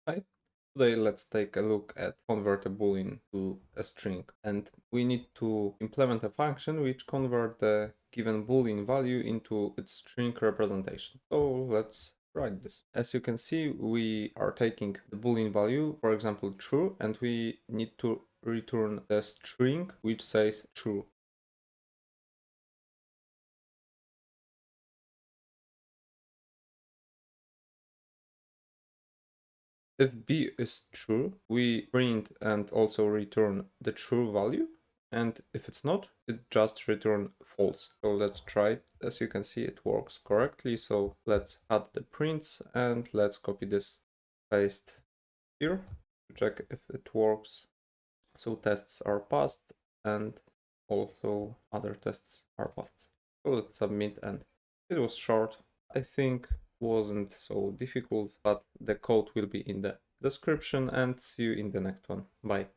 Hi. Today let's take a look at convert a boolean to a string, and we need to implement a function which convert the given boolean value into its string representation. So let's write this. As you can see, we are taking the boolean value, for example true, and we need to return the string which says true. If b is true, we print and also return the true value. And if it's not, it just return false. So let's try it. As you can see, it works correctly. So let's add the prints and let's copy this, paste here to check if it works. So tests are passed and also other tests are passed. So let's submit, and it was short. I think wasn't so difficult, but the code will be in the description, and see you in the next one. Bye.